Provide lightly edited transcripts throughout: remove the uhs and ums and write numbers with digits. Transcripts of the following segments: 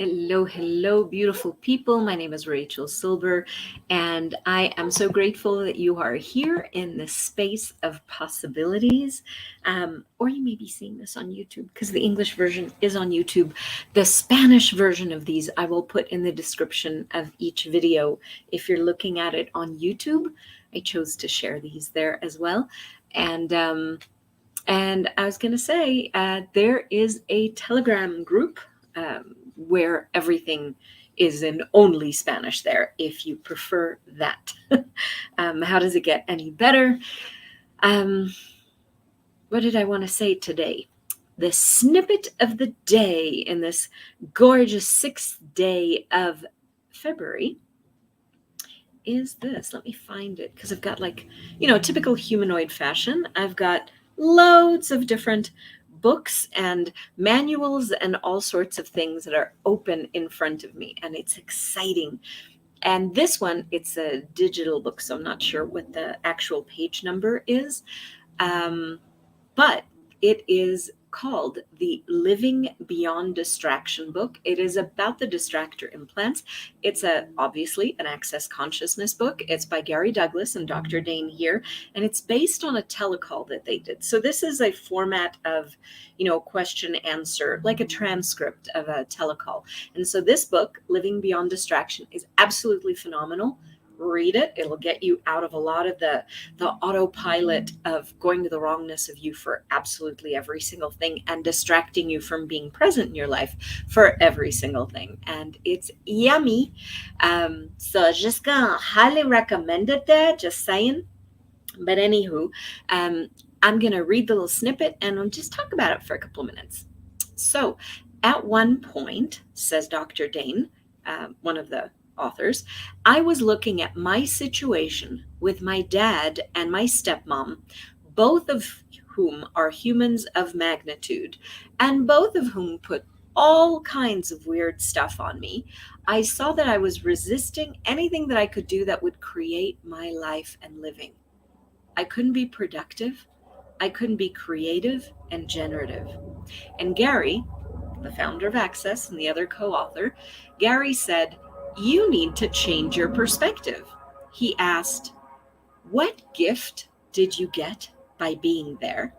Hello, hello, beautiful people. My name is Rachel Silber, and I am so grateful that you are here in this space of possibilities. Or you may be seeing this on YouTube because the English version is on YouTube. The Spanish version of these I will put in the description of each video. If you're looking at it on YouTube, I chose to share these there as well. And I was going to say, there is a Telegram group where everything is in only Spanish there, if you prefer that. How does it get any better? What did I want to say today? The snippet of the day in this gorgeous 6th day of February is this. Let me find it, because I've got typical humanoid fashion. I've got loads of different books and manuals and all sorts of things that are open in front of me, and it's exciting. And this one, it's a digital book, so I'm not sure what the actual page number is, but it is called the Living Beyond Distraction book. It is about the distractor implants. It's obviously an access consciousness book. It's by Gary Douglas and Dr. Dane here, and it's based on a telecall that they did. So this is a format of, question answer, like a transcript of a telecall. And so this book, Living Beyond Distraction, is absolutely phenomenal. Read it. It'll get you out of a lot of the autopilot of going to the wrongness of you for absolutely every single thing and distracting you from being present in your life for every single thing. And it's yummy. So just gonna highly recommend it there, just saying. But anywho, I'm gonna read the little snippet and I'll just talk about it for a couple of minutes. So at one point, says Dr. Dane, one of the authors, I was looking at my situation with my dad and my stepmom, both of whom are humans of magnitude, and both of whom put all kinds of weird stuff on me. I saw that I was resisting anything that I could do that would create my life and living. I couldn't be productive. I couldn't be creative and generative. And Gary, the founder of Access and the other co-author, Gary said, you need to change your perspective. He asked, what gift did you get by being there?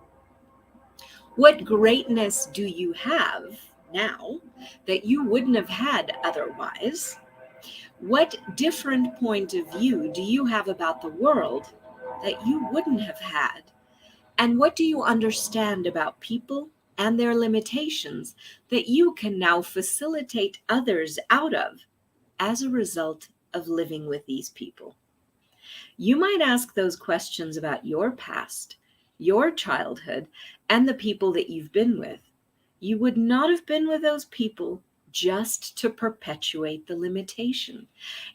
What greatness do you have now that you wouldn't have had otherwise? What different point of view do you have about the world that you wouldn't have had? And what do you understand about people and their limitations that you can now facilitate others out of as a result of living with these people? You might ask those questions about your past, your childhood, and the people that you've been with. You would not have been with those people just to perpetuate the limitation.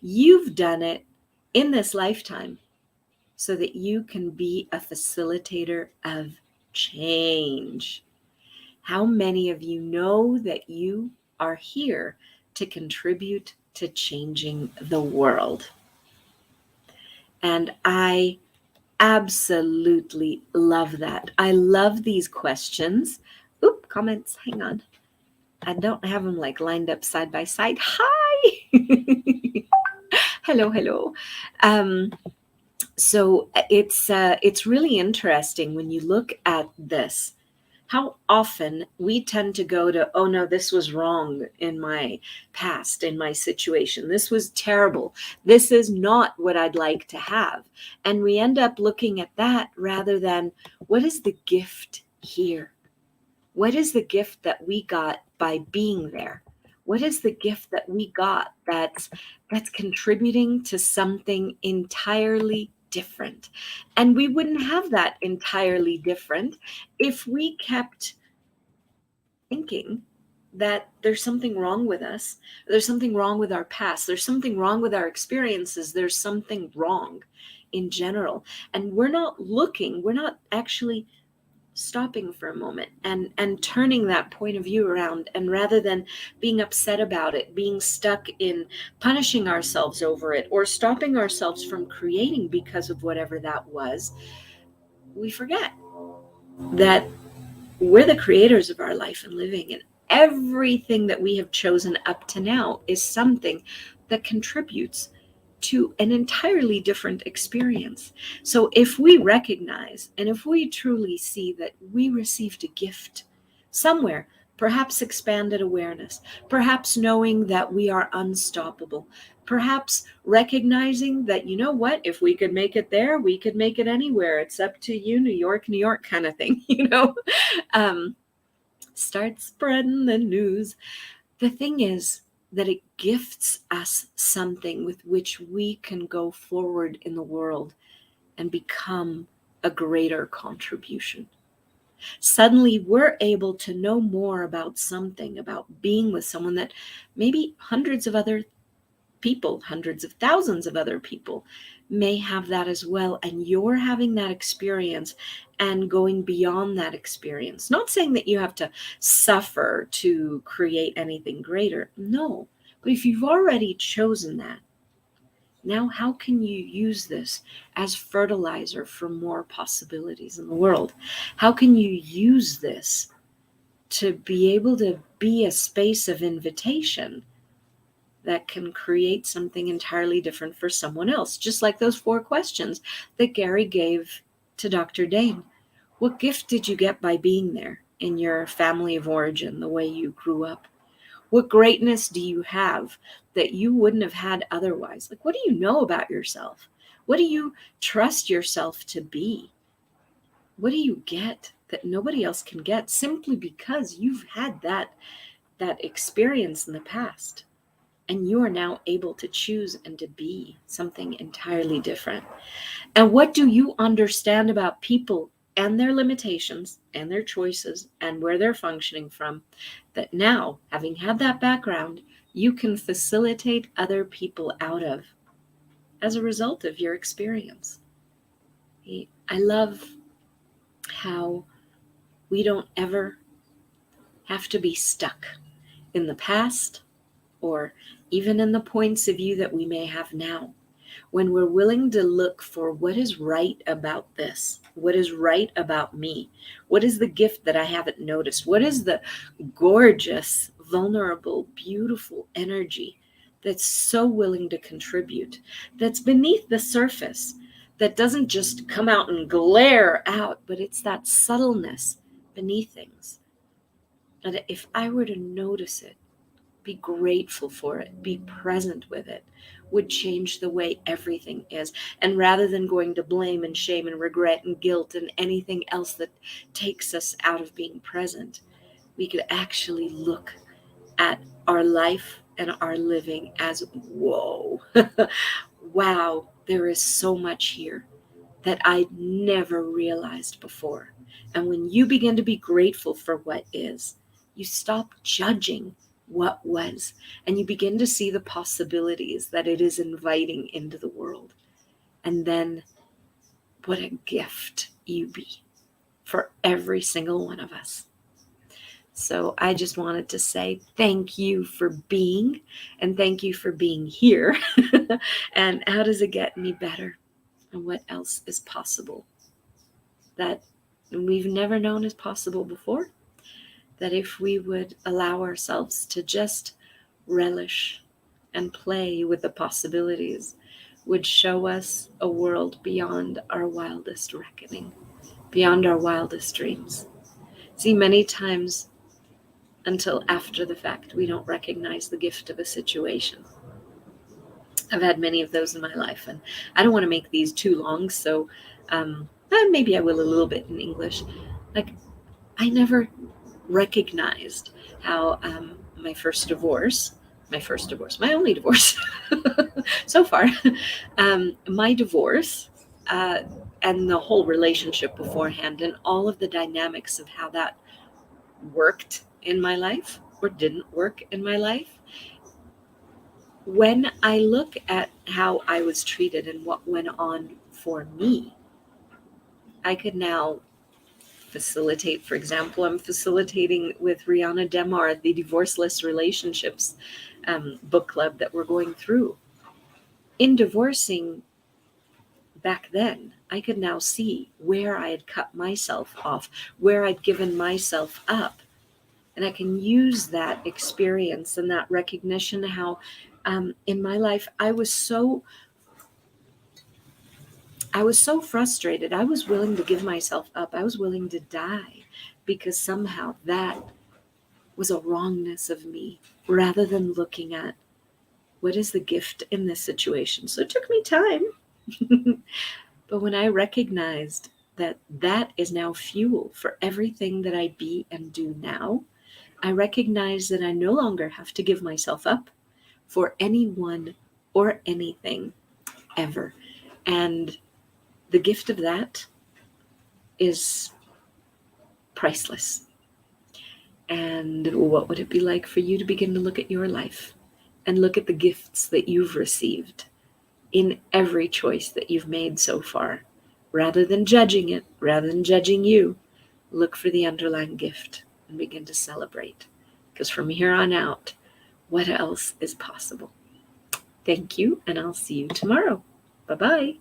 You've done it in this lifetime so that you can be a facilitator of change. How many of you know that you are here to contribute to changing the world? And I absolutely love that. I love these questions. Oop, comments, hang on. I don't have them lined up side by side. Hi. Hello. So it's really interesting when you look at this, how often we tend to go to, oh no, this was wrong in my past, in my situation. This was terrible. This is not what I'd like to have. And we end up looking at that rather than, what is the gift here? What is the gift that we got by being there? What is the gift that we got that's contributing to something entirely different? And we wouldn't have that entirely different if we kept thinking that there's something wrong with us, there's something wrong with our past, there's something wrong with our experiences, there's something wrong in general. And we're not actually stopping for a moment and turning that point of view around, and rather than being upset about it, being stuck in punishing ourselves over it or stopping ourselves from creating because of whatever that was, we forget that we're the creators of our life and living, and everything that we have chosen up to now is something that contributes to an entirely different experience. So if we recognize and if we truly see that we received a gift somewhere, perhaps expanded awareness, perhaps knowing that we are unstoppable, perhaps recognizing that, you know what, if we could make it there, we could make it anywhere. It's up to you, New York, kind of thing, Start spreading the news. The thing is that it gifts us something with which we can go forward in the world and become a greater contribution. Suddenly we're able to know more about something, about being with someone that maybe hundreds of other people, hundreds of thousands of other people may have that as well. And you're having that experience and going beyond that experience. Not saying that you have to suffer to create anything greater. No. But if you've already chosen that, now how can you use this as fertilizer for more possibilities in the world? How can you use this to be able to be a space of invitation that can create something entirely different for someone else? Just like those 4 questions that Gary gave to Dr. Dane. What gift did you get by being there in your family of origin, the way you grew up? What greatness do you have that you wouldn't have had otherwise? Like, what do you know about yourself? What do you trust yourself to be? What do you get that nobody else can get simply because you've had that experience in the past? And you are now able to choose and to be something entirely different. And what do you understand about people and their limitations and their choices and where they're functioning from, that now, having had that background, you can facilitate other people out of as a result of your experience? I love how we don't ever have to be stuck in the past or even in the points of view that we may have now. When we're willing to look for what is right about this, what is right about me, what is the gift that I haven't noticed, what is the gorgeous, vulnerable, beautiful energy that's so willing to contribute, that's beneath the surface, that doesn't just come out and glare out, but it's that subtleness beneath things. And if I were to notice it, be grateful for it, be present with it, would change the way everything is. And rather than going to blame and shame and regret and guilt and anything else that takes us out of being present, we could actually look at our life and our living as, whoa, wow, there is so much here that I'd never realized before. And when you begin to be grateful for what is, you stop judging what was, and you begin to see the possibilities that it is inviting into the world. And then what a gift you be for every single one of us. So I just wanted to say thank you for being, and thank you for being here. And how does it get any better? And what else is possible that we've never known is possible before? That if we would allow ourselves to just relish and play with the possibilities, would show us a world beyond our wildest reckoning, beyond our wildest dreams. See, many times until after the fact, we don't recognize the gift of a situation. I've had many of those in my life, and I don't want to make these too long, so maybe I will a little bit in English. Like, I never recognized how my only divorce so far, my divorce and the whole relationship beforehand and all of the dynamics of how that worked in my life or didn't work in my life. When I look at how I was treated and what went on for me, I could now facilitate. For example, I'm facilitating with Rihanna Demar the Divorceless Relationships book club that we're going through. In divorcing back then, I could now see where I had cut myself off, where I'd given myself up And I can use that experience and that recognition how in my life I was so frustrated. I was willing to give myself up. I was willing to die because somehow that was a wrongness of me, rather than looking at what is the gift in this situation. So it took me time. But when I recognized that that is now fuel for everything that I be and do now, I recognize that I no longer have to give myself up for anyone or anything ever. And the gift of that is priceless. And what would it be like for you to begin to look at your life and look at the gifts that you've received in every choice that you've made so far? Rather than judging it, rather than judging you, look for the underlying gift and begin to celebrate. Because from here on out, what else is possible? Thank you, and I'll see you tomorrow. Bye-bye.